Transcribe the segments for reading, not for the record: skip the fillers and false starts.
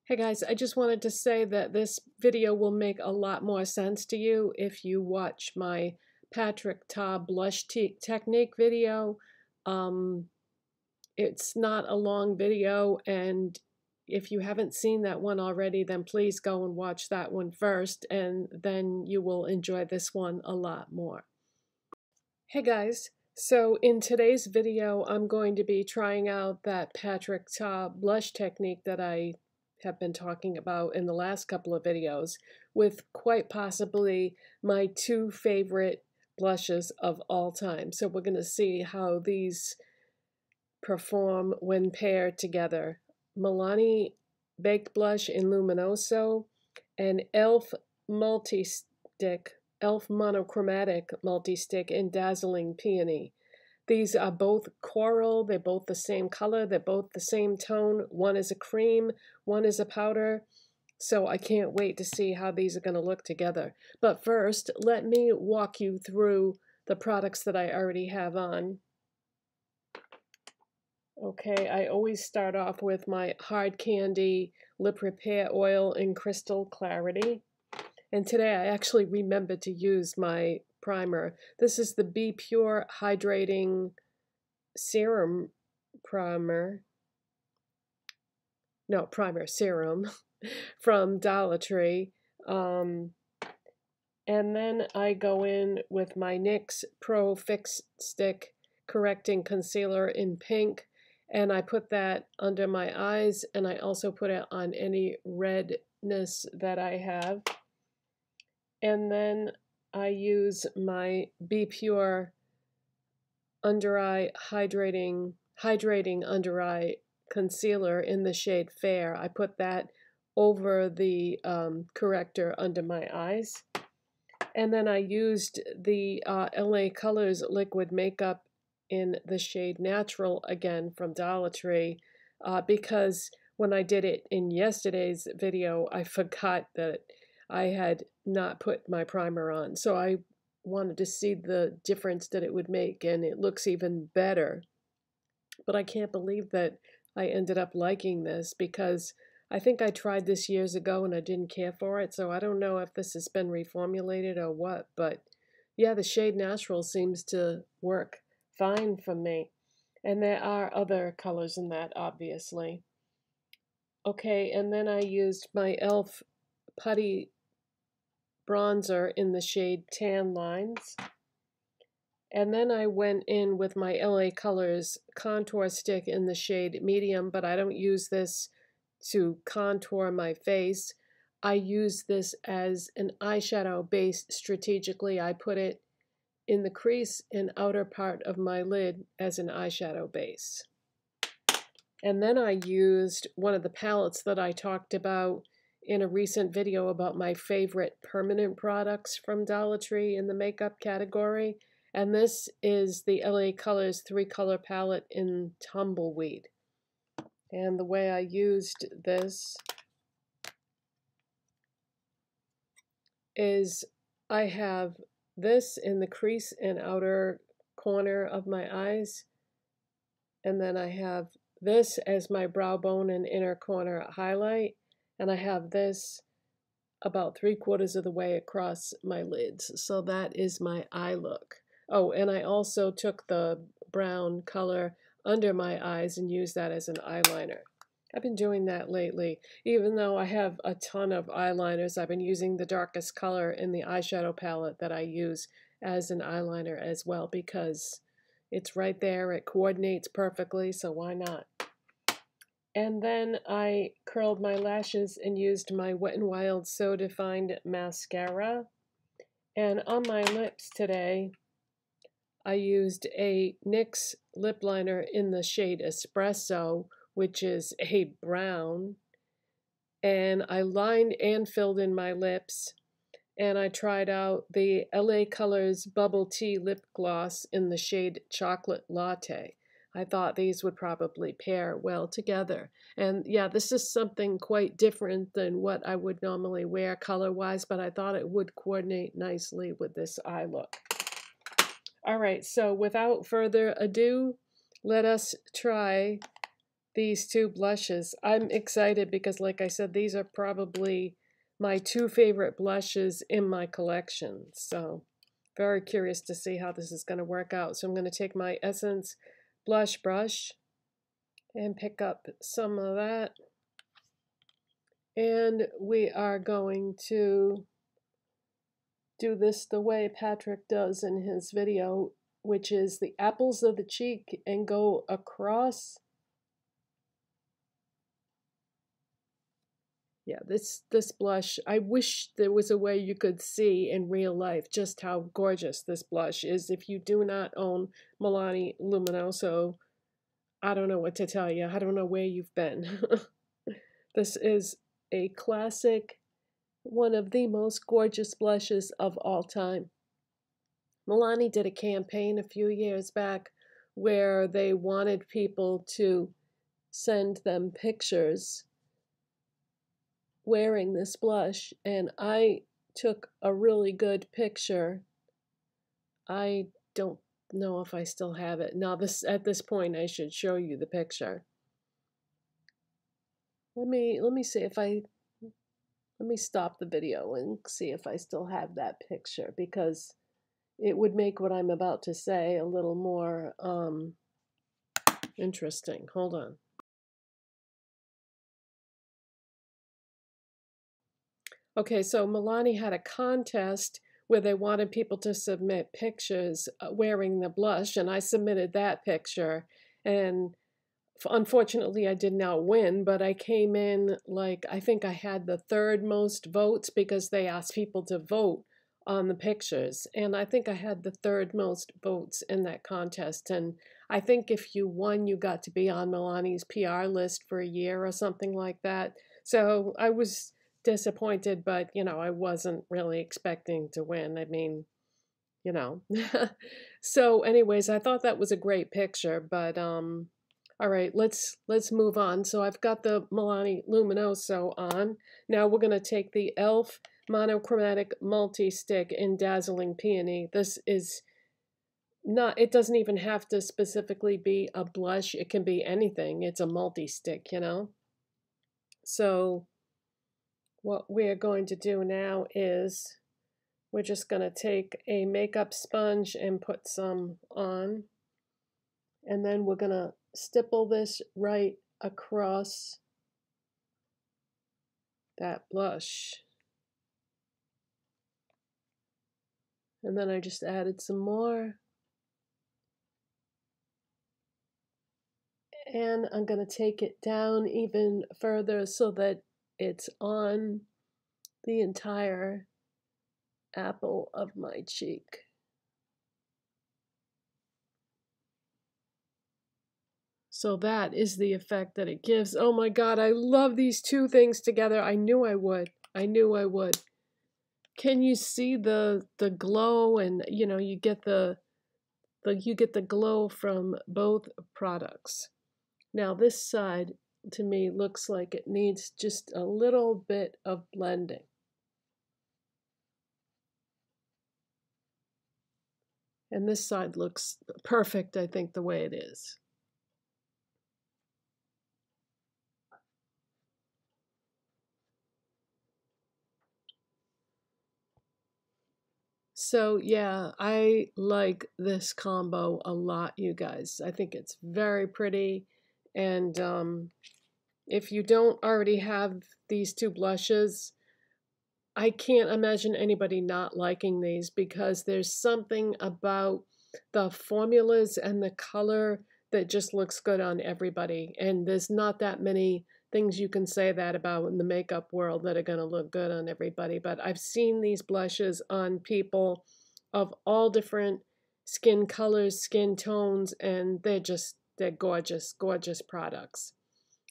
Hey guys, I just wanted to say that this video will make a lot more sense to you if you watch my Patrick Ta blush technique video. Um, it's not a long video, and if you haven't seen that one already, then please go and watch that one first, and then you will enjoy this one a lot more. Hey guys, so in today's video, I'm going to be trying out that Patrick Ta blush technique that I have been talking about in the last couple of videos with quite possibly my two favorite blushes of all time. So we're going to see how these perform when paired together. Milani Baked Blush in Luminoso and e.l.f. Multistick, e.l.f. Monochromatic Multistick in Dazzling Peony. These are both coral, they're both the same color, they're both the same tone. One is a cream, one is a powder. So I can't wait to see how these are going to look together. But first, let me walk you through the products that I already have on. Okay, I always start off with my Hard Candy Lip Repair Oil in Crystal Clarity. And today I actually remembered to use my primer. This is the Be Pure Hydrating Serum Primer. No, Primer Serum from Dollar Tree. And then I go in with my NYX Pro Fix Stick Correcting Concealer in pink. And I put that under my eyes, and I also put it on any redness that I have. And then I use my Be Pure Under Eye Hydrating Under Eye Concealer in the shade Fair. I put that over the corrector under my eyes. And then I used the LA Colors Liquid Makeup in the shade Natural, again from Dollar Tree, because when I did it in yesterday's video, I forgot that I had not put my primer on. So I wanted to see the difference that it would make, and it looks even better. But I can't believe that I ended up liking this, because I think I tried this years ago and I didn't care for it, so I don't know if this has been reformulated or what, but yeah, the shade Natural seems to work fine for me. And there are other colors in that, obviously. Okay, and then I used my e.l.f. Putty bronzer in the shade Tan Lines. And then I went in with my LA Colors contour stick in the shade Medium, but I don't use this to contour my face. I use this as an eyeshadow base strategically. I put it in the crease and outer part of my lid as an eyeshadow base. And then I used one of the palettes that I talked about in a recent video about my favorite permanent products from Dollar Tree in the makeup category. And this is the LA Colors 3-color palette in Tumbleweed. And the way I used this is I have this in the crease and outer corner of my eyes. And then I have this as my brow bone and inner corner highlight. And I have this about 3/4 of the way across my lids. So that is my eye look. Oh, and I also took the brown color under my eyes and used that as an eyeliner. I've been doing that lately. Even though I have a ton of eyeliners, I've been using the darkest color in the eyeshadow palette that I use as an eyeliner as well, because it's right there, it coordinates perfectly, so why not? And then I curled my lashes and used my Wet n Wild So Defined mascara. And on my lips today, I used a NYX lip liner in the shade Espresso, which is a brown. And I lined and filled in my lips. And I tried out the LA Colors Bubble Tea Lip Gloss in the shade Chocolate Latte. I thought these would probably pair well together. And yeah, this is something quite different than what I would normally wear color-wise, but I thought it would coordinate nicely with this eye look. All right, so without further ado, let us try these two blushes. I'm excited because, like I said, these are probably my two favorite blushes in my collection. So very curious to see how this is going to work out. So I'm going to take my Essence blush brush and pick up some of that. And we are going to do this the way Patrick does in his video, which is the apples of the cheek and go across. Yeah, this blush, I wish there was a way you could see in real life just how gorgeous this blush is. If you do not own Milani Luminoso, I don't know what to tell you. I don't know where you've been. This is a classic, one of the most gorgeous blushes of all time. Milani did a campaign a few years back where they wanted people to send them pictures wearing this blush, and I took a really good picture. I don't know if I still have it. Now at this point I should show you the picture. Let me see if let me stop the video and see if I still have that picture, because it would make what I'm about to say a little more interesting. Hold on. Okay, so Milani had a contest where they wanted people to submit pictures wearing the blush, and I submitted that picture. And unfortunately, I did not win, but I came in, like, I think I had the third most votes because they asked people to vote on the pictures. And I think I had the third most votes in that contest. And I think if you won, you got to be on Milani's PR list for a year or something like that. So I was disappointed, but, you know, I wasn't really expecting to win. I mean, you know. So anyways, I thought that was a great picture, but all right, let's move on. So I've got the Milani Luminoso on. Now we're going to take the e.l.f. Monochromatic Multi-Stick in Dazzling Peony. This is not, it doesn't even have to specifically be a blush. It can be anything. It's a multi-stick, you know. So what we're going to do now is we're just going to take a makeup sponge and put some on. And then we're going to stipple this right across that blush. And then I just added some more. And I'm going to take it down even further so that it's on the entire apple of my cheek. So that is the effect that it gives. Oh my God, I love these two things together. I knew I would. I knew I would. Can you see the glow? And you know, you get the glow from both products. Now this side to me looks like it needs just a little bit of blending. And this side looks perfect, I think, the way it is. So yeah, I like this combo a lot, you guys. I think it's very pretty. And if you don't already have these two blushes, I can't imagine anybody not liking these, because there's something about the formulas and the color that just looks good on everybody. And there's not that many things you can say that about in the makeup world that are going to look good on everybody. But I've seen these blushes on people of all different skin colors, skin tones, and they're gorgeous, gorgeous products.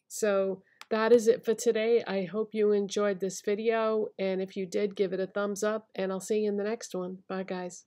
So that is it for today. I hope you enjoyed this video, and if you did, give it a thumbs up, and I'll see you in the next one. Bye, guys.